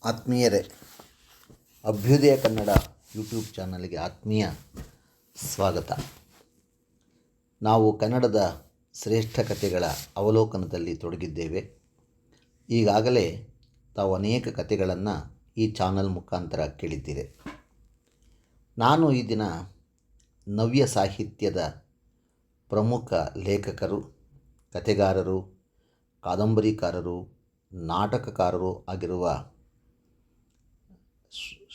ಆತ್ಮೀಯರೇ, ಅಭ್ಯುದಯ ಕನ್ನಡ ಯೂಟ್ಯೂಬ್ ಚಾನಲ್ಗೆ ಆತ್ಮೀಯ ಸ್ವಾಗತ. ನಾವು ಕನ್ನಡದ ಶ್ರೇಷ್ಠ ಕಥೆಗಳ ಅವಲೋಕನದಲ್ಲಿ ತೊಡಗಿದ್ದೇವೆ. ಈಗಾಗಲೇ ತಾವು ಅನೇಕ ಕಥೆಗಳನ್ನು ಈ ಚಾನಲ್ ಮುಖಾಂತರ ಕೇಳಿದ್ದೀರಿ. ನಾನು ಈ ದಿನ ನವ್ಯ ಸಾಹಿತ್ಯದ ಪ್ರಮುಖ ಲೇಖಕರು, ಕಥೆಗಾರರು, ಕಾದಂಬರಿಕಾರರು, ನಾಟಕಕಾರರು ಆಗಿರುವ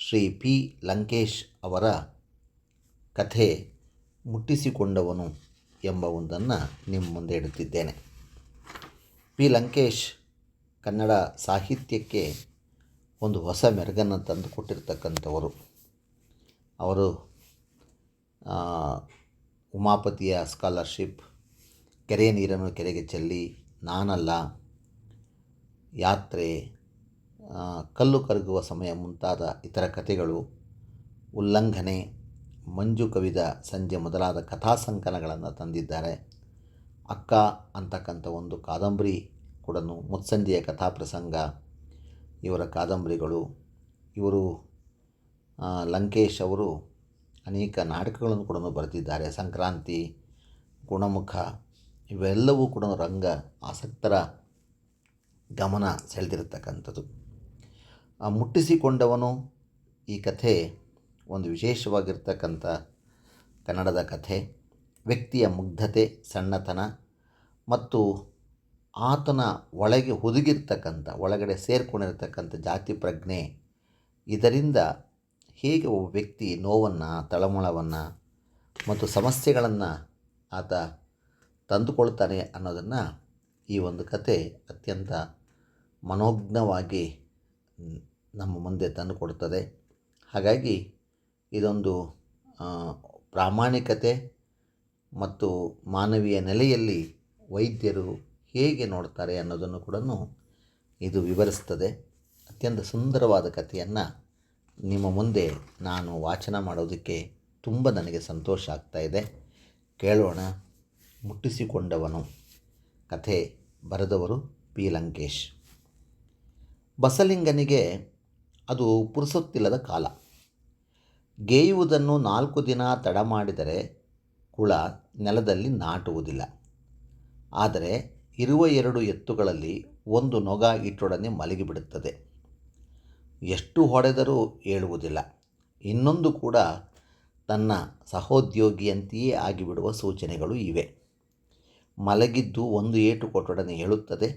ಶ್ರೀ ಪಿ ಲಂಕೇಶ್ ಅವರ ಕಥೆ ಮುಟ್ಟಿಸಿಕೊಂಡವನು ಎಂಬ ಒಂದನ್ನು ನಿಮ್ಮ ಮುಂದೆ ಇಡುತ್ತಿದ್ದೇನೆ. ಪಿ ಲಂಕೇಶ್ ಕನ್ನಡ ಸಾಹಿತ್ಯಕ್ಕೆ ಒಂದು ಹೊಸ ಮೆರುಗನ್ನು ತಂದು ಕೊಟ್ಟಿರ್ತಕ್ಕಂಥವರು. ಅವರು ಉಮಾಪತಿಯ ಸ್ಕಾಲರ್ಶಿಪ್, ಕೆರೆಯ ನೀರನ್ನು ಕೆರೆಗೆ ಚೆಲ್ಲಿ, ನಾನಲ್ಲ, ಯಾತ್ರೆ, ಕಲ್ಲು ಕರಗುವ ಸಮಯ ಮುಂತಾದ ಇತರ ಕಥೆಗಳು, ಉಲ್ಲಂಘನೆ, ಮಂಜು ಕವಿದ ಸಂಜೆ ಮೊದಲಾದ ಕಥಾ ಸಂಕಲನಗಳನ್ನು ತಂದಿದ್ದಾರೆ. ಅಕ್ಕ ಅಂತಕ್ಕಂಥ ಒಂದು ಕಾದಂಬರಿ ಕೂಡ, ಮುತ್ಸಂಜೆಯ ಕಥಾಪ್ರಸಂಗ ಇವರ ಕಾದಂಬರಿಗಳು. ಇವರು ಲಂಕೇಶ್ ಅವರು ಅನೇಕ ನಾಟಕಗಳನ್ನು ಕೂಡ ಬರೆದಿದ್ದಾರೆ. ಸಂಕ್ರಾಂತಿ, ಗುಣಮುಖ ಇವೆಲ್ಲವೂ ಕೂಡ ರಂಗ ಆಸಕ್ತರ ಗಮನ ಸೆಳೆದಿರತಕ್ಕಂಥದ್ದು. ಮುಟ್ಟಿಸಿಕೊಂಡವನು ಈ ಕಥೆ ಒಂದು ವಿಶೇಷವಾಗಿರ್ತಕ್ಕಂಥ ಕನ್ನಡದ ಕಥೆ. ವ್ಯಕ್ತಿಯ ಮುಗ್ಧತೆ, ಸಣ್ಣತನ ಮತ್ತು ಆತನ ಒಳಗೆ ಹುದುಗಿರ್ತಕ್ಕಂಥ, ಒಳಗಡೆ ಸೇರಿಕೊಂಡಿರ್ತಕ್ಕಂಥ ಜಾತಿ ಪ್ರಜ್ಞೆ, ಇದರಿಂದ ಹೇಗೆ ಒಬ್ಬ ವ್ಯಕ್ತಿ ನೋವನ್ನು, ತಳಮಳವನ್ನು ಮತ್ತು ಸಮಸ್ಯೆಗಳನ್ನು ಆತ ತಂದುಕೊಳ್ತಾನೆ ಅನ್ನೋದನ್ನು ಈ ಒಂದು ಕತೆ ಅತ್ಯಂತ ಮನೋಜ್ಞವಾಗಿ ನಮ್ಮ ಮುಂದೆ ತಂದುಕೊಡ್ತದೆ. ಹಾಗಾಗಿ ಇದೊಂದು ಪ್ರಾಮಾಣಿಕತೆ ಮತ್ತು ಮಾನವೀಯ ನೆಲೆಯಲ್ಲಿ ವೈದ್ಯರು ಹೇಗೆ ನೋಡ್ತಾರೆ ಅನ್ನೋದನ್ನು ಕೂಡ ಇದು ವಿವರಿಸ್ತದೆ. ಅತ್ಯಂತ ಸುಂದರವಾದ ಕಥೆಯನ್ನು ನಿಮ್ಮ ಮುಂದೆ ನಾನು ವಾಚನ ಮಾಡೋದಕ್ಕೆ ತುಂಬ ನನಗೆ ಸಂತೋಷ ಆಗ್ತಾಯಿದೆ. ಕೇಳೋಣ. ಮುಟ್ಟಿಸಿಕೊಂಡವನು. ಕಥೆ ಬರೆದವರು ಪಿ ಲಂಕೇಶ್. ಬಸಲಿಂಗನಿಗೆ ಅದು ಪುರುಸೊತ್ತಿಲ್ಲದ ಕಾಲ. ಗೇಯುವುದನ್ನು 4 ದಿನ ತಡ ಮಾಡಿದರೆ ಕುಳ ನೆಲದಲ್ಲಿ ನಾಟುವುದಿಲ್ಲ. ಆದರೆ ಇರುವ 2 ಎತ್ತುಗಳಲ್ಲಿ ಒಂದು ನೊಗ ಇಟ್ಟೊಡನೆ ಮಲಗಿಬಿಡುತ್ತದೆ. ಎಷ್ಟು ಹೊಡೆದರೂ ಏಳುವುದಿಲ್ಲ. ಇನ್ನೊಂದು ಕೂಡ ತನ್ನ ಸಹೋದ್ಯೋಗಿಯಂತೆಯೇ ಆಗಿಬಿಡುವ ಸೂಚನೆಗಳು ಇವೆ. ಮಲಗಿದ್ದು ಒಂದು ಏಟು ಕೊಟ್ಟೊಡನೆ ಏಳುತ್ತದೆ.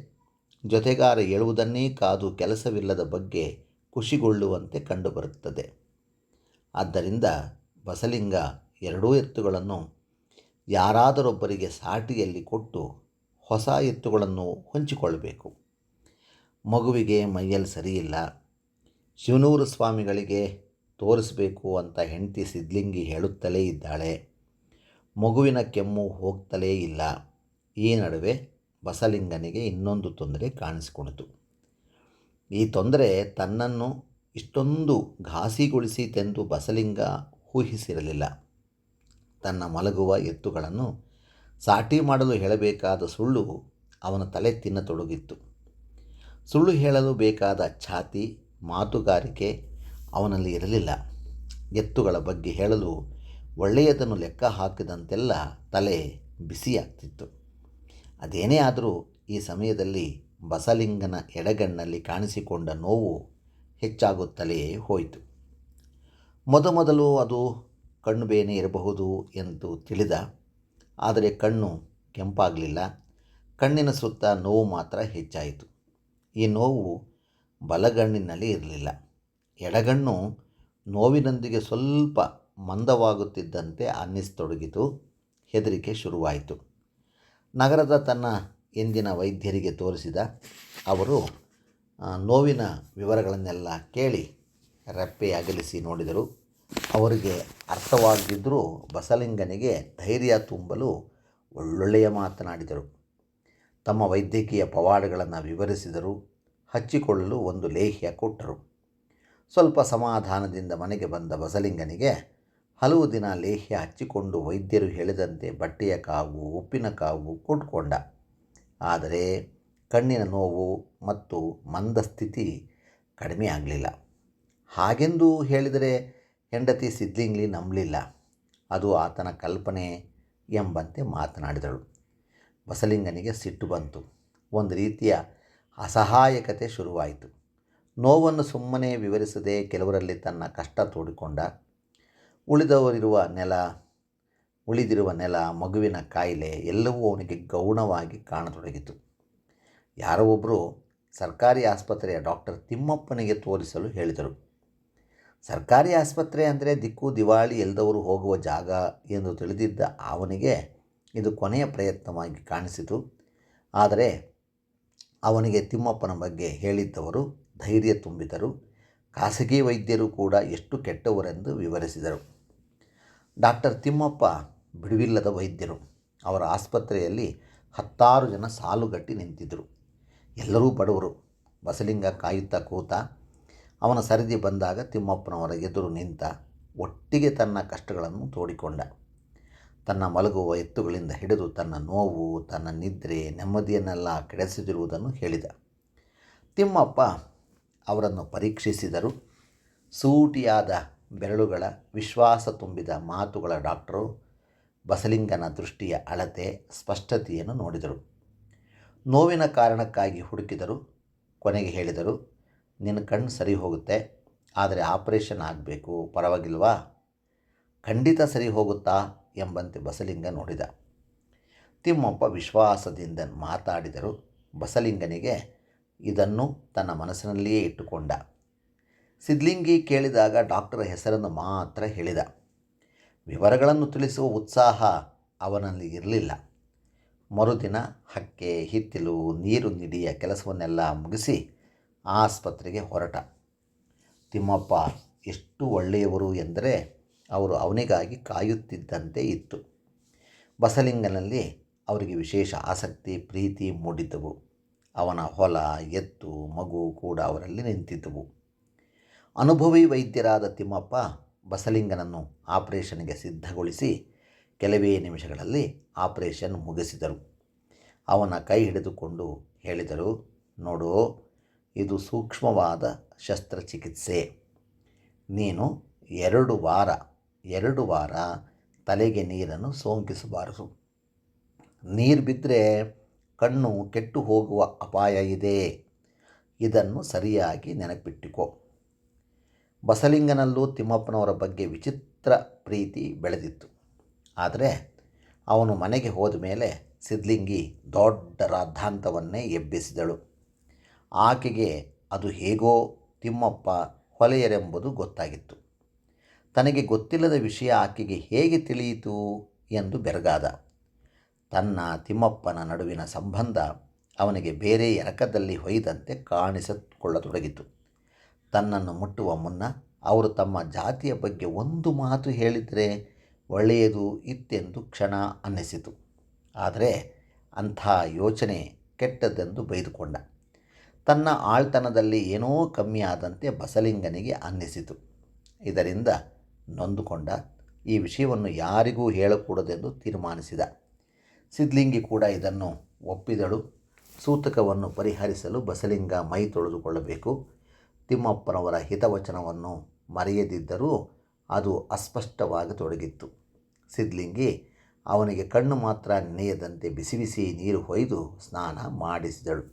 ಜೊತೆಗಾರ ಏಳುವುದನ್ನೇ ಕಾದು ಕೆಲಸವಿಲ್ಲದ ಬಗ್ಗೆ ಖುಷಿಗೊಳ್ಳುವಂತೆ ಕಂಡುಬರುತ್ತದೆ. ಆದ್ದರಿಂದ ಬಸಲಿಂಗ 2 ಎತ್ತುಗಳನ್ನು ಯಾರಾದರೊಬ್ಬರಿಗೆ ಸಾಟಿಯಲ್ಲಿ ಕೊಟ್ಟು ಹೊಸ ಎತ್ತುಗಳನ್ನು ಹೊಂಚಿಕೊಳ್ಳಬೇಕು. ಮಗುವಿಗೆ ಮೈಯಲ್ಲಿ ಸರಿಯಿಲ್ಲ. ಶಿವನೂರು ಸ್ವಾಮಿಗಳಿಗೆ ತೋರಿಸಬೇಕು ಅಂತ ಹೆಂಡತಿ ಸಿದ್ಲಿಂಗಿ ಹೇಳುತ್ತಲೇ ಇದ್ದಾಳೆ. ಮಗುವಿನ ಕೆಮ್ಮು ಹೋಗ್ತಲೇ ಇಲ್ಲ. ಈ ನಡುವೆ ಬಸಲಿಂಗನಿಗೆ ಇನ್ನೊಂದು ತೊಂದರೆ ಕಾಣಿಸಿಕೊಂಡಿತು. ಈ ತೊಂದರೆ ತನ್ನನ್ನು ಇಷ್ಟೊಂದು ಘಾಸಿಗೊಳಿಸಿತೆಂದು ಬಸಲಿಂಗ ಊಹಿಸಿರಲಿಲ್ಲ. ತನ್ನ ಮಲಗುವ ಎತ್ತುಗಳನ್ನು ಸಾಟಿ ಮಾಡಲು ಹೇಳಬೇಕಾದ ಸುಳ್ಳು ಅವನ ತಲೆ ತಿನ್ನತೊಡಗಿತ್ತು. ಸುಳ್ಳು ಹೇಳಲು ಬೇಕಾದ ಛಾತಿ, ಮಾತುಗಾರಿಕೆ ಅವನಲ್ಲಿ ಇರಲಿಲ್ಲ. ಎತ್ತುಗಳ ಬಗ್ಗೆ ಹೇಳಲು ಒಳ್ಳೆಯದನ್ನು ಲೆಕ್ಕ ಹಾಕಿದಂತೆಲ್ಲ ತಲೆ ಬಿಸಿಯಾಗ್ತಿತ್ತು. ಅದೇನೇ ಆದರೂ ಈ ಸಮಯದಲ್ಲಿ ಬಸಲಿಂಗನ ಎಡಗಣ್ಣಲ್ಲಿ ಕಾಣಿಸಿಕೊಂಡ ನೋವು ಹೆಚ್ಚಾಗುತ್ತಲೇ ಹೋಯಿತು. ಮೊದಮೊದಲು ಅದು ಕಣ್ಣು ಬೇನೆ ಇರಬಹುದು ಎಂದು ತಿಳಿದ. ಆದರೆ ಕಣ್ಣು ಕೆಂಪಾಗಲಿಲ್ಲ. ಕಣ್ಣಿನ ಸುತ್ತ ನೋವು ಮಾತ್ರ ಹೆಚ್ಚಾಯಿತು. ಈ ನೋವು ಬಲಗಣ್ಣಿನಲ್ಲಿ ಇರಲಿಲ್ಲ. ಎಡಗಣ್ಣು ನೋವಿನೊಂದಿಗೆ ಸ್ವಲ್ಪ ಮಂದವಾಗುತ್ತಿದ್ದಂತೆ ಅನ್ನಿಸತೊಡಗಿತು. ಹೆದರಿಕೆ ಶುರುವಾಯಿತು. ನಗರದ ತನ್ನ ಎಂದಿನ ವೈದ್ಯರಿಗೆ ತೋರಿಸಿದ. ಅವರು ನೋವಿನ ವಿವರಗಳನ್ನೆಲ್ಲ ಕೇಳಿ ರೆಪ್ಪೆ ಅಗಲಿಸಿ ನೋಡಿದರು. ಅವರಿಗೆ ಅರ್ಥವಾಗಿದ್ದರೂ ಬಸಲಿಂಗನಿಗೆ ಧೈರ್ಯ ತುಂಬಲು ಒಳ್ಳೊಳ್ಳೆಯ ಮಾತನಾಡಿದರು. ತಮ್ಮ ವೈದ್ಯಕೀಯ ಪವಾಡಗಳನ್ನು ವಿವರಿಸಿದರು. ಹಚ್ಚಿಕೊಳ್ಳಲು ಒಂದು ಲೇಹ್ಯ ಕೊಟ್ಟರು. ಸ್ವಲ್ಪ ಸಮಾಧಾನದಿಂದ ಮನೆಗೆ ಬಂದ ಬಸಲಿಂಗನಿಗೆ ಹಲವು ದಿನ ಲೇಹ್ಯ ಹಚ್ಚಿಕೊಂಡು ವೈದ್ಯರು ಹೇಳಿದಂತೆ ಬಟ್ಟೆಯ ಕಾವು, ಉಪ್ಪಿನ ಕಾವು ಕೊಟ್ಕೊಂಡ. ಆದರೆ ಕಣ್ಣಿನ ನೋವು ಮತ್ತು ಮಂದಸ್ಥಿತಿ ಕಡಿಮೆ ಆಗಲಿಲ್ಲ. ಹಾಗೆಂದು ಹೇಳಿದರೆ ಹೆಂಡತಿ ಸಿದ್ಲಿಂಗ್ಲಿ ನಂಬಲಿಲ್ಲ. ಅದು ಆತನ ಕಲ್ಪನೆ ಎಂಬಂತೆ ಮಾತನಾಡಿದಳು. ಬಸಲಿಂಗನಿಗೆ ಸಿಟ್ಟು ಬಂತು. ಒಂದು ರೀತಿಯ ಅಸಹಾಯಕತೆ ಶುರುವಾಯಿತು. ನೋವನ್ನು ಸುಮ್ಮನೆ ವಿವರಿಸದೆ ಕೆಲವರಲ್ಲಿ ತನ್ನ ಕಷ್ಟ ತೋಡಿಕೊಂಡ. ಉಳಿದಿರುವ ನೆಲ, ಮಗುವಿನ ಕಾಯಿಲೆ ಎಲ್ಲವೂ ಅವನಿಗೆ ಗೌಣವಾಗಿ ಕಾಣತೊಡಗಿತು. ಯಾರೋ ಒಬ್ಬರು ಸರ್ಕಾರಿ ಆಸ್ಪತ್ರೆಯ ಡಾಕ್ಟರ್ ತಿಮ್ಮಪ್ಪನಿಗೆ ತೋರಿಸಲು ಹೇಳಿದರು. ಸರ್ಕಾರಿ ಆಸ್ಪತ್ರೆ ಅಂದರೆ ದಿಕ್ಕು ದಿವಾಳಿ ಎಲ್ದವರು ಹೋಗುವ ಜಾಗ ಎಂದು ತಿಳಿದಿದ್ದ ಅವನಿಗೆ ಇದು ಕೊನೆಯ ಪ್ರಯತ್ನವಾಗಿ ಕಾಣಿಸಿತು. ಆದರೆ ಅವನಿಗೆ ತಿಮ್ಮಪ್ಪನ ಬಗ್ಗೆ ಹೇಳಿದ್ದವರು ಧೈರ್ಯ ತುಂಬಿದರು. ಖಾಸಗಿ ವೈದ್ಯರು ಕೂಡ ಎಷ್ಟು ಕೆಟ್ಟವರೆಂದು ವಿವರಿಸಿದರು. ಡಾಕ್ಟರ್ ತಿಮ್ಮಪ್ಪ ಬಿಡುವಿಲ್ಲದ ವೈದ್ಯರು. ಅವರ ಆಸ್ಪತ್ರೆಯಲ್ಲಿ 10 ಜನ ಸಾಲುಗಟ್ಟಿ ನಿಂತಿದ್ದರು. ಎಲ್ಲರೂ ಬಡವರು. ಬಸಲಿಂಗ ಕಾಯುತ್ತಾ ಕೂತ. ಅವನ ಸರದಿ ಬಂದಾಗ ತಿಮ್ಮಪ್ಪನವರ ಎದುರು ನಿಂತ. ಒಟ್ಟಿಗೆ ತನ್ನ ಕಷ್ಟಗಳನ್ನು ತೋಡಿಕೊಂಡ. ತನ್ನ ಮಲಗುವ ಎತ್ತುಗಳಿಂದ ಹಿಡಿದು ತನ್ನ ನೋವು, ತನ್ನ ನಿದ್ರೆ, ನೆಮ್ಮದಿಯನ್ನೆಲ್ಲ ಕೆಡಿಸಿದಿರುವುದನ್ನು ಹೇಳಿದ. ತಿಮ್ಮಪ್ಪ ಅವರನ್ನು ಪರೀಕ್ಷಿಸಿದರು. ಸೂಟಿಯಾದ ಬೆರಳುಗಳ, ವಿಶ್ವಾಸ ತುಂಬಿದ ಮಾತುಗಳ ಡಾಕ್ಟರು ಬಸಲಿಂಗನ ದೃಷ್ಟಿಯ ಅಳತೆ, ಸ್ಪಷ್ಟತೆಯನ್ನು ನೋಡಿದರು. ನೋವಿನ ಕಾರಣಕ್ಕಾಗಿ ಹುಡುಕಿದರು. ಕೊನೆಗೆ ಹೇಳಿದರು, ನಿನ್ನ ಕಣ್ಣು ಸರಿ ಹೋಗುತ್ತೆ, ಆದರೆ ಆಪರೇಷನ್ ಆಗಬೇಕು, ಪರವಾಗಿಲ್ವಾ? ಖಂಡಿತ ಸರಿ ಹೋಗುತ್ತಾ ಎಂಬಂತೆ ಬಸಲಿಂಗ ನೋಡಿದ. ತಿಮ್ಮಪ್ಪ ವಿಶ್ವಾಸದಿಂದ ಮಾತಾಡಿದರು. ಬಸಲಿಂಗನಿಗೆ ಇದನ್ನು ತನ್ನ ಮನಸ್ಸಿನಲ್ಲಿಯೇ ಇಟ್ಟುಕೊಂಡ. ಸಿದ್ಲಿಂಗಿ ಕೇಳಿದಾಗ ಡಾಕ್ಟರ ಹೆಸರನ್ನು ಮಾತ್ರ ಹೇಳಿದ. ವಿವರಗಳನ್ನು ತಿಳಿಸುವ ಉತ್ಸಾಹ ಅವನಲ್ಲಿ ಇರಲಿಲ್ಲ. ಮರುದಿನ ಹಕ್ಕೆ, ಹಿತ್ತಿಲು, ನೀರು ನಿಡಿಯ ಕೆಲಸವನ್ನೆಲ್ಲ ಮುಗಿಸಿ ಆಸ್ಪತ್ರೆಗೆ ಹೊರಟ. ತಿಮ್ಮಪ್ಪ ಎಷ್ಟು ಒಳ್ಳೆಯವರು ಎಂದರೆ ಅವರು ಅವನಿಗಾಗಿ ಕಾಯುತ್ತಿದ್ದಂತೆ ಇತ್ತು. ಬಸಲಿಂಗನಲ್ಲಿ ಅವರಿಗೆ ವಿಶೇಷ ಆಸಕ್ತಿ, ಪ್ರೀತಿ ಮೂಡಿದ್ದವು. ಅವನ ಹೊಲ, ಎತ್ತು, ಮಗು ಕೂಡ ಅವರಲ್ಲಿ ನಿಂತಿದ್ದವು. ಅನುಭವಿ ವೈದ್ಯರಾದ ತಿಮ್ಮಪ್ಪ ಬಸಲಿಂಗನನ್ನು ಆಪರೇಷನ್ಗೆ ಸಿದ್ಧಗೊಳಿಸಿ ಕೆಲವೇ ನಿಮಿಷಗಳಲ್ಲಿ ಆಪರೇಷನ್ ಮುಗಿಸಿದರು. ಅವನ ಕೈ ಹಿಡಿದುಕೊಂಡು ಹೇಳಿದರು, ನೋಡು, ಇದು ಸೂಕ್ಷ್ಮವಾದ ಶಸ್ತ್ರಚಿಕಿತ್ಸೆ. ನೀನು 2 ವಾರ ತಲೆಗೆ ನೀರನ್ನು ಸೋಂಕಿಸಬಾರದು. ನೀರು ಬಿದ್ದರೆ ಕಣ್ಣು ಕೆಟ್ಟು ಹೋಗುವ ಅಪಾಯ ಇದೆ. ಇದನ್ನು ಸರಿಯಾಗಿ ನೆನಪಿಟ್ಟುಕೋ. ಬಸಲಿಂಗನಲ್ಲೂ ತಿಮ್ಮಪ್ಪನವರ ಬಗ್ಗೆ ವಿಚಿತ್ರ ಪ್ರೀತಿ ಬೆಳೆದಿತ್ತು. ಆದರೆ ಅವನು ಮನೆಗೆ ಹೋದ ಮೇಲೆ ಸಿದ್ಲಿಂಗಿ ದೊಡ್ಡ ರಾದ್ಧಾಂತವನ್ನೇ ಎಬ್ಬಿಸಿದಳು. ಆಕೆಗೆ ಅದು ಹೇಗೋ ತಿಮ್ಮಪ್ಪ ಹೊಲೆಯರೆಂಬುದು ಗೊತ್ತಾಗಿತ್ತು. ತನಗೆ ಗೊತ್ತಿಲ್ಲದ ವಿಷಯ ಆಕೆಗೆ ಹೇಗೆ ತಿಳಿಯಿತು ಎಂದು ಬೆರಗಾದ. ತನ್ನ ತಿಮ್ಮಪ್ಪನ ನಡುವಿನ ಸಂಬಂಧ ಅವನಿಗೆ ಬೇರೆ ಎರಕದಲ್ಲಿ ಹೊಯ್ದಂತೆ ಕಾಣಿಸಿಕೊಳ್ಳತೊಡಗಿತು. ತನ್ನನ್ನು ಮುಟ್ಟುವ ಮುನ್ನ ಅವರು ತಮ್ಮ ಜಾತಿಯ ಬಗ್ಗೆ ಒಂದು ಮಾತು ಹೇಳಿದರೆ ಒಳ್ಳೆಯದು ಇತ್ತೆಂದು ಕ್ಷಣ ಅನ್ನಿಸಿತು. ಆದರೆ ಅಂಥ ಯೋಚನೆ ಕೆಟ್ಟದ್ದೆಂದು ಬೈದುಕೊಂಡ. ತನ್ನ ಆಳ್ತನದಲ್ಲಿ ಏನೋ ಕಮ್ಮಿಯಾದಂತೆ ಬಸಲಿಂಗನಿಗೆ ಅನ್ನಿಸಿತು. ಇದರಿಂದ ನೊಂದುಕೊಂಡ. ಈ ವಿಷಯವನ್ನು ಯಾರಿಗೂ ಹೇಳಕೂಡದೆಂದು ತೀರ್ಮಾನಿಸಿದ. ಸಿದ್ಲಿಂಗಿ ಕೂಡ ಇದನ್ನು ಒಪ್ಪಿದಳು. ಸೂತಕವನ್ನು ಪರಿಹರಿಸಲು ಬಸಲಿಂಗ ಮೈ ತೊಳೆದುಕೊಳ್ಳಬೇಕು. ತಿಮ್ಮಪ್ಪನವರ ಹಿತವಚನವನ್ನು ಮರೆಯದಿದ್ದರೂ ಅದು ಅಸ್ಪಷ್ಟವಾಗತೊಡಗಿತ್ತು. ಸಿದ್ಲಿಂಗಿ ಅವನಿಗೆ ಕಣ್ಣು ಮಾತ್ರ ನೆನೆಯದಂತೆ ಬಿಸಿ ಬಿಸಿ ನೀರು ಹೊಯ್ದು ಸ್ನಾನ ಮಾಡಿಸಿದಳು.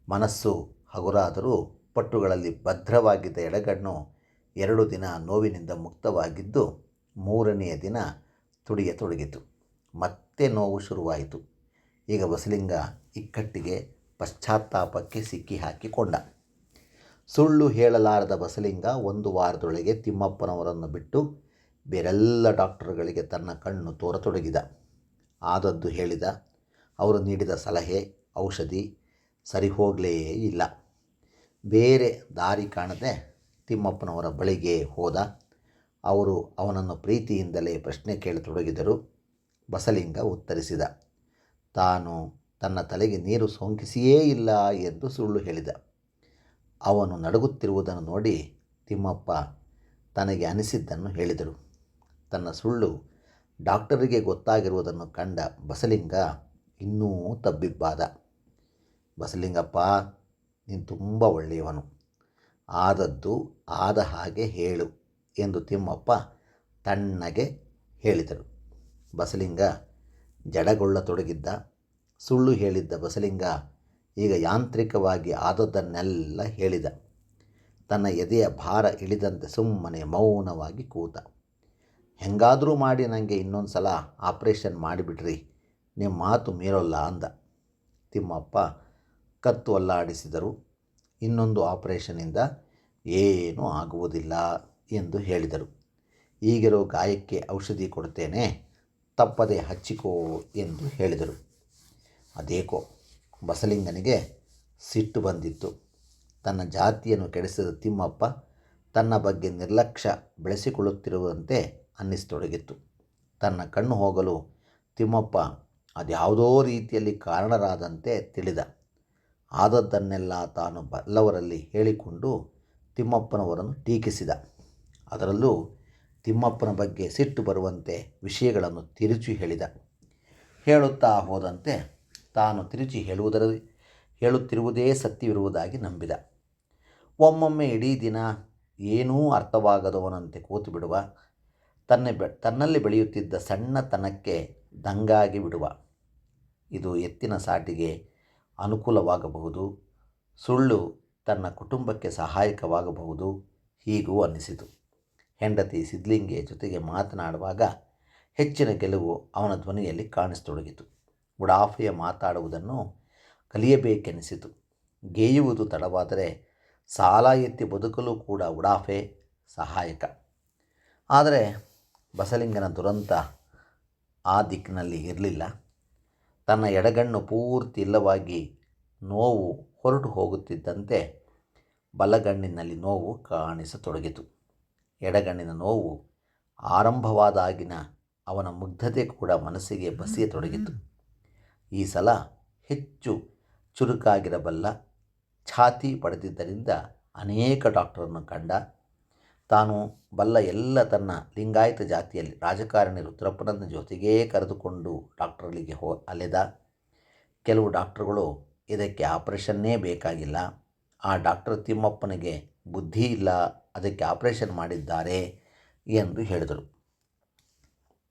ಮನಸ್ಸು ಹಗುರಾದರೂ ಪಟ್ಟುಗಳಲ್ಲಿ ಭದ್ರವಾಗಿದ್ದ ಎಡಗಣ್ಣು 2 ದಿನ ನೋವಿನಿಂದ ಮುಕ್ತವಾಗಿದ್ದು 3ನೆಯ ದಿನ ತುಡಿಯತೊಡಗಿತು. ಮತ್ತೆ ನೋವು ಶುರುವಾಯಿತು. ಈಗ ಬಸಲಿಂಗ ಇಕ್ಕಟ್ಟಿಗೆ, ಪಶ್ಚಾತ್ತಾಪಕ್ಕೆ ಸಿಕ್ಕಿ ಹಾಕಿಕೊಂಡ. ಸುಳ್ಳು ಹೇಳಲಾರದ ಬಸಲಿಂಗ 1 ವಾರದೊಳಗೆ ತಿಮ್ಮಪ್ಪನವರನ್ನು ಬಿಟ್ಟು ಬೇರೆಲ್ಲ ಡಾಕ್ಟರ್ಗಳಿಗೆ ತನ್ನ ಕಣ್ಣು ತೋರತೊಡಗಿದ. ಆದದ್ದು ಹೇಳಿದ. ಅವರು ನೀಡಿದ ಸಲಹೆ, ಔಷಧಿ ಸರಿ ಹೋಗಲೇ ಇಲ್ಲ. ಬೇರೆ ದಾರಿ ಕಾಣದೆ ತಿಮ್ಮಪ್ಪನವರ ಬಳಿಗೆ ಹೋದ. ಅವರು ಅವನನ್ನು ಪ್ರೀತಿಯಿಂದಲೇ ಪ್ರಶ್ನೆ ಕೇಳತೊಡಗಿದರು. ಬಸಲಿಂಗ ಉತ್ತರಿಸಿದ. ತಾನು ತನ್ನ ತಲೆಗೆ ನೀರು ಸೋಂಕಿಸಿಯೇ ಇಲ್ಲ ಎಂದು ಸುಳ್ಳು ಹೇಳಿದ. ಅವನು ನಡುಗುತ್ತಿರುವುದನ್ನು ನೋಡಿ ತಿಮ್ಮಪ್ಪ ತನಗೆ ಅನಿಸಿದ್ದನ್ನು ಹೇಳಿದರು. ತನ್ನ ಸುಳ್ಳು ಡಾಕ್ಟರಿಗೆ ಗೊತ್ತಾಗಿರುವುದನ್ನು ಕಂಡ ಬಸಲಿಂಗ ಇನ್ನೂ ತಬ್ಬಿಬ್ಬಾದ. ಬಸಲಿಂಗಪ್ಪ, ನೀನು ತುಂಬ ಒಳ್ಳೆಯವನು. ಆದದ್ದು ಆದ ಹಾಗೆ ಹೇಳು ಎಂದು ತಿಮ್ಮಪ್ಪ ತಣ್ಣಗೆ ಹೇಳಿದರು. ಬಸಲಿಂಗ ಜಡಗೊಳ್ಳತೊಡಗಿದ್ದ. ಸುಳ್ಳು ಹೇಳಿದ್ದ ಬಸಲಿಂಗ ಈಗ ಯಾಂತ್ರಿಕವಾಗಿ ಆದದ್ದನ್ನೆಲ್ಲ ಹೇಳಿದ. ತನ್ನ ಎದೆಯ ಭಾರ ಇಳಿದಂತೆ ಸುಮ್ಮನೆ ಮೌನವಾಗಿ ಕೂತ. ಹೆಂಗಾದರೂ ಮಾಡಿ ನನಗೆ ಇನ್ನೊಂದು ಸಲ ಆಪ್ರೇಷನ್ ಮಾಡಿಬಿಡ್ರಿ, ನಿಮ್ಮ ಮಾತು ಮೀರೋಲ್ಲ ಅಂದ. ತಿಮ್ಮಪ್ಪ ಕತ್ತು ಅಲ್ಲಾಡಿಸಿದರು. ಇನ್ನೊಂದು ಆಪರೇಷನಿಂದ ಏನೂ ಆಗುವುದಿಲ್ಲ ಎಂದು ಹೇಳಿದರು. ಈಗಿರೋ ಗಾಯಕ್ಕೆ ಔಷಧಿ ಕೊಡ್ತೇನೆ, ತಪ್ಪದೆ ಹಚ್ಚಿಕೋ ಎಂದು ಹೇಳಿದರು. ಅದೇಕೋ ಬಸಲಿಂಗನಿಗೆ ಸಿಟ್ಟು ಬಂದಿತ್ತು. ತನ್ನ ಜಾತಿಯನ್ನು ಕೆಡಿಸಿದ ತಿಮ್ಮಪ್ಪ ತನ್ನ ಬಗ್ಗೆ ನಿರ್ಲಕ್ಷ್ಯ ಬೆಳೆಸಿಕೊಳ್ಳುತ್ತಿರುವಂತೆ ಅನ್ನಿಸತೊಡಗಿತ್ತು. ತನ್ನ ಕಣ್ಣು ಹೋಗಲು ತಿಮ್ಮಪ್ಪ ಅದ್ಯಾವುದೋ ರೀತಿಯಲ್ಲಿ ಕಾರಣರಾದಂತೆ ತಿಳಿದ. ಆದದ್ದನ್ನೆಲ್ಲ ತಾನು ಬಲ್ಲವರಲ್ಲಿ ಹೇಳಿಕೊಂಡು ತಿಮ್ಮಪ್ಪನವರನ್ನು ಟೀಕಿಸಿದ. ಅದರಲ್ಲೂ ತಿಮ್ಮಪ್ಪನ ಬಗ್ಗೆ ಸಿಟ್ಟು ಬರುವಂತೆ ವಿಷಯಗಳನ್ನು ತಿರುಚಿ ಹೇಳಿದ. ಹೇಳುತ್ತಾ ಹೋದಂತೆ ತಾನು ತಿರುಚಿ ಹೇಳುತ್ತಿರುವುದೇ ಸತ್ಯವಿರುವುದಾಗಿ ನಂಬಿದ. ಒಮ್ಮೊಮ್ಮೆ ಇಡೀ ದಿನ ಏನೂ ಅರ್ಥವಾಗದವನಂತೆ ಕೂತು ಬಿಡುವ. ತನ್ನಲ್ಲಿ ಬೆಳೆಯುತ್ತಿದ್ದ ಸಣ್ಣತನಕ್ಕೆ ದಂಗಾಗಿ ಬಿಡುವ. ಇದು ಎತ್ತಿನ ಸಾಟಿಗೆ ಅನುಕೂಲವಾಗಬಹುದು, ಸುಳ್ಳು ತನ್ನ ಕುಟುಂಬಕ್ಕೆ ಸಹಾಯಕವಾಗಬಹುದು, ಹೀಗೂ ಅನ್ನಿಸಿತು. ಹೆಂಡತಿ ಸಿದ್ಲಿಂಗಿಯ ಜೊತೆಗೆ ಮಾತನಾಡುವಾಗ ಹೆಚ್ಚಿನ ಗೆಲುವು ಅವನ ಧ್ವನಿಯಲ್ಲಿ ಕಾಣಿಸತೊಡಗಿತು. ಉಡಾಫೆಯ ಮಾತಾಡುವುದನ್ನು ಕಲಿಯಬೇಕೆನಿಸಿತು. ಗೇಯುವುದು ತಡವಾದರೆ ಸಾಲ ಎತ್ತಿ ಬದುಕಲು ಕೂಡ ಉಡಾಫೆ ಸಹಾಯಕ. ಆದರೆ ಬಸಲಿಂಗನ ದುರಂತ ಆ ದಿಕ್ಕಿನಲ್ಲಿ ಇರಲಿಲ್ಲ. ತನ್ನ ಎಡಗಣ್ಣು ಪೂರ್ತಿ ಇಲ್ಲವಾಗಿ ನೋವು ಹೊರಟು ಹೋಗುತ್ತಿದ್ದಂತೆ ಬಲಗಣ್ಣಿನಲ್ಲಿ ನೋವು ಕಾಣಿಸತೊಡಗಿತು. ಎಡಗಣ್ಣಿನ ನೋವು ಆರಂಭವಾದಾಗಿನ ಅವನ ಮುಗ್ಧತೆ ಕೂಡ ಮನಸ್ಸಿಗೆ ಬಸಿಯತೊಡಗಿತು. ಈ ಸಲ ಹೆಚ್ಚು ಚುರುಕಾಗಿರಬಲ್ಲ ಛಾತಿ ಪಡೆದಿದ್ದರಿಂದ ಅನೇಕ ಡಾಕ್ಟರನ್ನು ಕಂಡ. ತಾನು ಬಲ್ಲ ಎಲ್ಲ ತನ್ನ ಲಿಂಗಾಯತ ಜಾತಿಯಲ್ಲಿ ರಾಜಕಾರಣಿ ರುದ್ರಪ್ಪನನ್ನ ಜೊತೆಗೇ ಕರೆದುಕೊಂಡು ಡಾಕ್ಟರ್ಗಳಿಗೆ ಅಲೆದ. ಕೆಲವು ಡಾಕ್ಟರ್ಗಳು ಇದಕ್ಕೆ ಆಪರೇಷನ್ನೇ ಬೇಕಾಗಿಲ್ಲ, ಆ ಡಾಕ್ಟರ್ ತಿಮ್ಮಪ್ಪನಿಗೆ ಬುದ್ಧಿ ಇಲ್ಲ, ಅದಕ್ಕೆ ಆಪರೇಷನ್ ಮಾಡಿದ್ದಾರೆ ಎಂದು ಹೇಳಿದರು.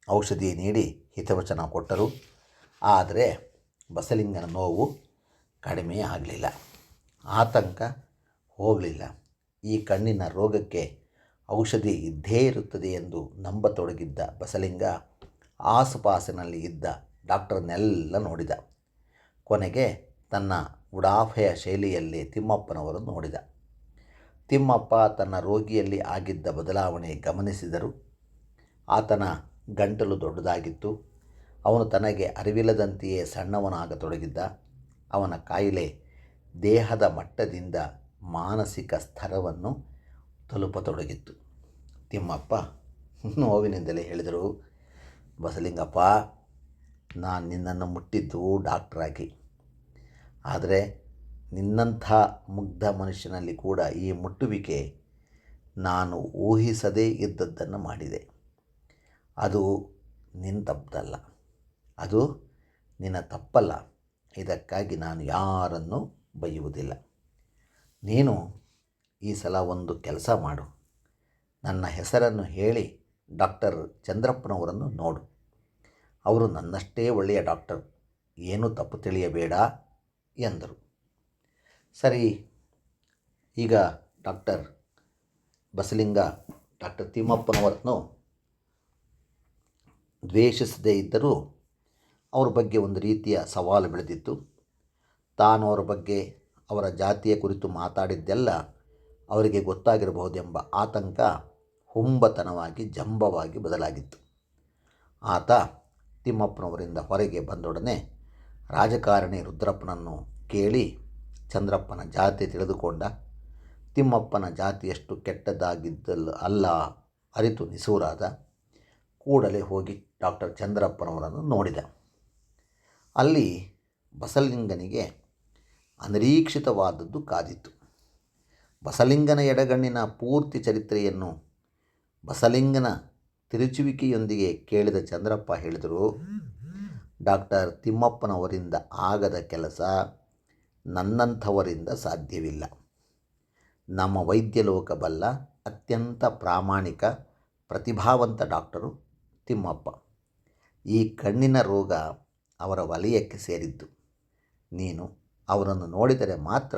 ಔಷಧಿ ನೀಡಿ ಹಿತವಚನ ಕೊಟ್ಟರು. ಆದರೆ ಬಸಲಿಂಗನ ನೋವು ಕಡಿಮೆ ಆಗಲಿಲ್ಲ, ಆತಂಕ ಹೋಗಲಿಲ್ಲ. ಈ ಕಣ್ಣಿನ ರೋಗಕ್ಕೆ ಔಷಧಿ ಇದ್ದೇ ಇರುತ್ತದೆ ಎಂದು ನಂಬತೊಡಗಿದ್ದ ಬಸಲಿಂಗ ಆಸುಪಾಸಿನಲ್ಲಿ ಇದ್ದ ಡಾಕ್ಟರ್ನೆಲ್ಲ ನೋಡಿದ. ಕೊನೆಗೆ ತನ್ನ ಉಡಾಫೆಯ ಶೈಲಿಯಲ್ಲಿ ತಿಮ್ಮಪ್ಪನವರನ್ನು ನೋಡಿದ. ತಿಮ್ಮಪ್ಪ ತನ್ನ ರೋಗಿಯಲ್ಲಿ ಆಗಿದ್ದ ಬದಲಾವಣೆ ಗಮನಿಸಿದರು. ಆತನ ಗಂಟಲು ದೊಡ್ಡದಾಗಿತ್ತು. ಅವನು ತನಗೆ ಅರಿವಿಲ್ಲದಂತೆಯೇ ಸಣ್ಣವನಾಗತೊಡಗಿದ್ದ. ಅವನ ಕಾಯಿಲೆ ದೇಹದ ಮಟ್ಟದಿಂದ ಮಾನಸಿಕ ಸ್ತರವನ್ನು ತಲುಪತೊಡಗಿತ್ತು. ತಿಮ್ಮಪ್ಪ ನೋವಿನಿಂದಲೇ ಹೇಳಿದರು, ಬಸಲಿಂಗಪ್ಪ, ನಾನು ನಿನ್ನನ್ನು ಮುಟ್ಟಿದ್ದು ಡಾಕ್ಟ್ರಾಗಿ. ಆದರೆ ನಿನ್ನಂಥ ಮುಗ್ಧ ಮನುಷ್ಯನಲ್ಲಿ ಕೂಡ ಈ ಮುಟ್ಟುವಿಕೆ ನಾನು ಊಹಿಸದೇ ಇದ್ದದ್ದನ್ನು ಮಾಡಿದೆ. ಅದು ನಿನ್ನ ತಪ್ಪಲ್ಲ, ಅದು ನಿನ್ನ ತಪ್ಪಲ್ಲ. ಇದಕ್ಕಾಗಿ ನಾನು ಯಾರನ್ನೂ ಬೈಯುವುದಿಲ್ಲ. ನೀನು ಈ ಸಲ ಒಂದು ಕೆಲಸ ಮಾಡು, ನನ್ನ ಹೆಸರನ್ನು ಹೇಳಿ ಡಾಕ್ಟರ್ ಚಂದ್ರಪ್ಪನವರನ್ನು ನೋಡು. ಅವರು ನನ್ನಷ್ಟೇ ಒಳ್ಳೆಯ ಡಾಕ್ಟರ್, ಏನೂ ತಪ್ಪು ತಿಳಿಯಬೇಡ ಎಂದರು. ಸರಿ, ಈಗ ಡಾಕ್ಟರ್ ಬಸಲಿಂಗ ಡಾಕ್ಟರ್ ತಿಮ್ಮಪ್ಪನವರನ್ನು ದ್ವೇಷಿಸದೇ ಇದ್ದರೂ ಅವ್ರ ಬಗ್ಗೆ ಒಂದು ರೀತಿಯ ಸವಾಲು ಬೆಳೆದಿತ್ತು. ತಾನು ಅವರ ಬಗ್ಗೆ, ಅವರ ಜಾತಿಯ ಕುರಿತು ಮಾತಾಡಿದ್ದೆಲ್ಲ ಅವರಿಗೆ ಗೊತ್ತಾಗಿರಬಹುದೆಂಬ ಆತಂಕ ಹುಂಬತನವಾಗಿ ಜಂಬವಾಗಿ ಬದಲಾಗಿತ್ತು. ಆತ ತಿಮ್ಮಪ್ಪನವರಿಂದ ಹೊರಗೆ ಬಂದೊಡನೆ ರಾಜಕಾರಣಿ ರುದ್ರಪ್ಪನನ್ನು ಕೇಳಿ ಚಂದ್ರಪ್ಪನ ಜಾತಿ ತಿಳಿದುಕೊಂಡ. ತಿಮ್ಮಪ್ಪನ ಜಾತಿಯಷ್ಟು ಕೆಟ್ಟದ್ದಾಗಿದ್ದಲ್ಲ ಅಲ್ಲ ಅರಿತು ನಿಸೂರಾದ. ಕೂಡಲೇ ಹೋಗಿ ಡಾಕ್ಟರ್ ಚಂದ್ರಪ್ಪನವರನ್ನು ನೋಡಿದ. ಅಲ್ಲಿ ಬಸಲಿಂಗನಿಗೆ ಅನಿರೀಕ್ಷಿತವಾದದ್ದು ಕಾದಿತ್ತು. ಬಸಲಿಂಗನ ಎಡಗಣ್ಣಿನ ಪೂರ್ತಿ ಚರಿತ್ರೆಯನ್ನು ಬಸಲಿಂಗನ ತಿರುಚುವಿಕೆಯೊಂದಿಗೆ ಕೇಳಿದ ಚಂದ್ರಪ್ಪ ಹೇಳಿದರು, ಡಾಕ್ಟರ್ ತಿಮ್ಮಪ್ಪನವರಿಂದ ಆಗದ ಕೆಲಸ ನನ್ನಂಥವರಿಂದ ಸಾಧ್ಯವಿಲ್ಲ. ನಮ್ಮ ವೈದ್ಯಲೋಕ ಬಲ್ಲ ಅತ್ಯಂತ ಪ್ರಾಮಾಣಿಕ ಪ್ರತಿಭಾವಂತ ಡಾಕ್ಟರು ತಿಮ್ಮಪ್ಪ. ಈ ಕಣ್ಣಿನ ರೋಗ ಅವರ ವಲಯಕ್ಕೆ ಸೇರಿದ್ದು. ನೀನು ಅವರನ್ನು ನೋಡಿದರೆ ಮಾತ್ರ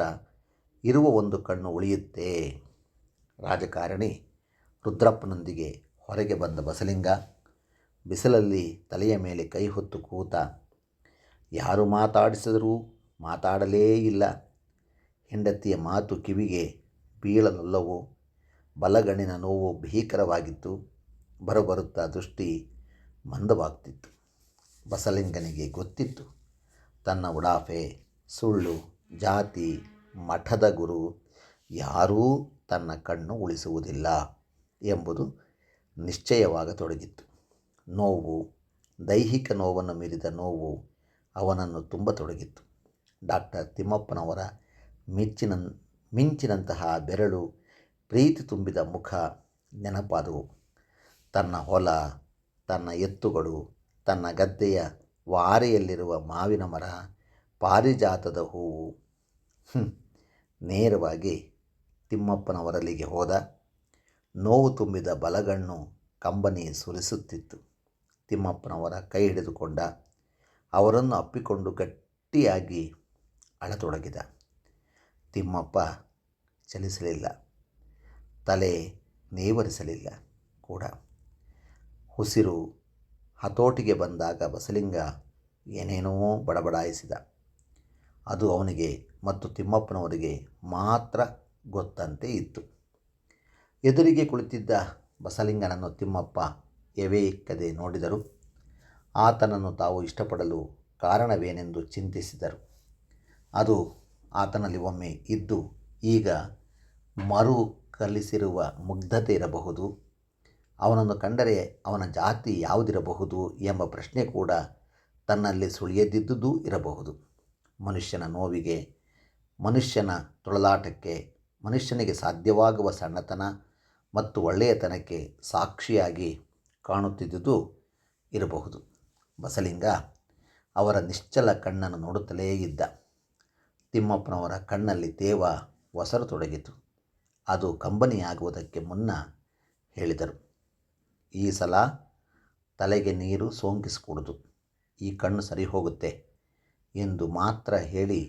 ಇರುವ ಒಂದು ಕಣ್ಣು ಉಳಿಯುತ್ತೆ. ರಾಜಕಾರಣಿ ರುದ್ರಪ್ಪನೊಂದಿಗೆ ಹೊರಗೆ ಬಂದ ಬಸಲಿಂಗ ಬಿಸಿಲಲ್ಲಿ ತಲೆಯ ಮೇಲೆ ಕೈ ಹೊತ್ತು ಕೂತ. ಯಾರು ಮಾತಾಡಿಸಿದರೂ ಮಾತಾಡಲೇ ಇಲ್ಲ. ಹೆಂಡತಿಯ ಮಾತು ಕಿವಿಗೆ ಬೀಳಲೊಲ್ಲವು. ಬಲಗಣ್ಣಿನ ನೋವು ಭೀಕರವಾಗಿತ್ತು. ಬರುತ್ತಾ ದೃಷ್ಟಿ ಮಂದವಾಗ್ತಿತ್ತು. ಬಸಲಿಂಗನಿಗೆ ಗೊತ್ತಿತ್ತು, ತನ್ನ ಉಡಾಫೆ, ಸುಳ್ಳು, ಜಾತಿ, ಮಠದ ಗುರು ಯಾರೂ ತನ್ನ ಕಣ್ಣು ಉಳಿಸುವುದಿಲ್ಲ ಎಂಬುದು ನಿಶ್ಚಯವಾಗತೊಡಗಿತ್ತು. ನೋವು, ದೈಹಿಕ ನೋವನ್ನು ಮೀರಿದ ನೋವು ಅವನನ್ನು ತುಂಬತೊಡಗಿತ್ತು. ಡಾಕ್ಟರ್ ತಿಮ್ಮಪ್ಪನವರ ಮಿಂಚಿನಂತಹ ಬೆರಳು, ಪ್ರೀತಿ ತುಂಬಿದ ಮುಖ ನೆನಪಾದವು. ತನ್ನ ಹೊಲ, ತನ್ನ ಎತ್ತುಗಳು, ತನ್ನ ಗದ್ದೆಯ ವಾರೆಯಲ್ಲಿರುವ ಮಾವಿನ ಮರ, ಪಾರಿಜಾತದ ಹೂವು. ನೇರವಾಗಿ ತಿಮ್ಮಪ್ಪನವರಲ್ಲಿಗೆ ಹೋದ. ನೋವು ತುಂಬಿದ ಬಲಗಣ್ಣು ಕಂಬನಿ ಸುರಿಸುತ್ತಿತ್ತು. ತಿಮ್ಮಪ್ಪನವರ ಕೈ ಹಿಡಿದುಕೊಂಡ. ಅವರನ್ನು ಅಪ್ಪಿಕೊಂಡು ಗಟ್ಟಿಯಾಗಿ ಅಳತೊಡಗಿದ. ತಿಮ್ಮಪ್ಪ ಚಲಿಸಲಿಲ್ಲ, ತಲೆ ನೇವರಿಸಲಿಲ್ಲ ಕೂಡ. ಉಸಿರು ಹತೋಟಿಗೆ ಬಂದಾಗ ಬಸಲಿಂಗ ಏನೇನೋ ಬಡಬಡಾಯಿಸಿದ. ಅದು ಅವನಿಗೆ ಮತ್ತು ತಿಮ್ಮಪ್ಪನವರಿಗೆ ಮಾತ್ರ ಗೊತ್ತಂತೆ ಇತ್ತು. ಎದುರಿಗೆ ಕುಳಿತಿದ್ದ ಬಸಲಿಂಗನನ್ನು ತಿಮ್ಮಪ್ಪ ಎವೆಯಿಕ್ಕದೆ ನೋಡಿದರು. ಆತನನ್ನು ತಾವು ಇಷ್ಟಪಡಲು ಕಾರಣವೇನೆಂದು ಚಿಂತಿಸಿದರು. ಅದು ಆತನಲ್ಲಿ ಒಮ್ಮೆ ಇದ್ದು ಈಗ ಮರು ಕಲಿಸಿರುವ ಮುಗ್ಧತೆ ಇರಬಹುದು. ಅವನನ್ನು ಕಂಡರೆ ಅವನ ಜಾತಿ ಯಾವುದಿರಬಹುದು ಎಂಬ ಪ್ರಶ್ನೆ ಕೂಡ ತನ್ನಲ್ಲಿ ಸುಳಿಯದಿದ್ದುದೂ ಇರಬಹುದು. ಮನುಷ್ಯನ ನೋವಿಗೆ, ಮನುಷ್ಯನ ತೊಳಲಾಟಕ್ಕೆ, ಮನುಷ್ಯನಿಗೆ ಸಾಧ್ಯವಾಗುವ ಸಣ್ಣತನ ಮತ್ತು ಒಳ್ಳೆಯತನಕ್ಕೆ ಸಾಕ್ಷಿಯಾಗಿ ಕಾಣುತ್ತಿದ್ದುದು ಇರಬಹುದು. ಬಸಲಿಂಗ ಅವರ ನಿಶ್ಚಲ ಕಣ್ಣನ್ನು ನೋಡುತ್ತಲೇ ಇದ್ದ. ತಿಮ್ಮಪ್ಪನವರ ಕಣ್ಣಲ್ಲಿ ತೇವ ಒಸರತೊಡಗಿತು. ಅದು ಕಂಬನಿಯಾಗುವುದಕ್ಕೆ ಮುನ್ನ ಹೇಳಿದರು, ಈ ಸಲ ತಲೆಗೆ ನೀರು ಸೋಂಕಿಸಿಕೊಡುದು, ಈ ಕಣ್ಣು ಸರಿ ಹೋಗುತ್ತೆ ಎಂದು ಮಾತ್ರ ಹೇಳಿ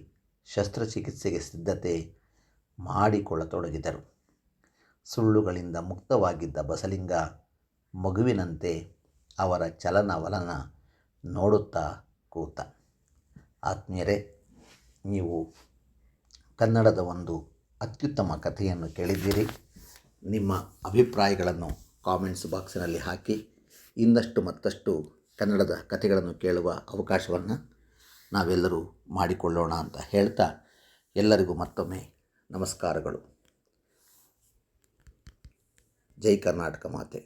ಶಸ್ತ್ರಚಿಕಿತ್ಸೆಗೆ ಸಿದ್ಧತೆ ಮಾಡಿಕೊಳ್ಳತೊಡಗಿದರು. ಸುಳ್ಳುಗಳಿಂದ ಮುಕ್ತವಾಗಿದ್ದ ಬಸಲಿಂಗ ಮಗುವಿನಂತೆ ಅವರ ಚಲನವಲನ ನೋಡುತ್ತಾ ಕೂತ. ಆತ್ಮೀಯರೇ, ನೀವು ಕನ್ನಡದ ಒಂದು ಅತ್ಯುತ್ತಮ ಕಥೆಯನ್ನು ಕೇಳಿದ್ದೀರಿ. ನಿಮ್ಮ ಅಭಿಪ್ರಾಯಗಳನ್ನು ಕಾಮೆಂಟ್ಸ್ ಬಾಕ್ಸಿನಲ್ಲಿ ಹಾಕಿ. ಇನ್ನಷ್ಟು ಮತ್ತಷ್ಟು ಕನ್ನಡದ ಕಥೆಗಳನ್ನು ಕೇಳುವ ಅವಕಾಶವನ್ನು ನಾವೆಲ್ಲರೂ ಮಾಡಿಕೊಳ್ಳೋಣ ಅಂತ ಹೇಳ್ತಾ ಎಲ್ಲರಿಗೂ ಮತ್ತೊಮ್ಮೆ ನಮಸ್ಕಾರಗಳು. ಜೈ ಕರ್ನಾಟಕ ಮಾತೆ.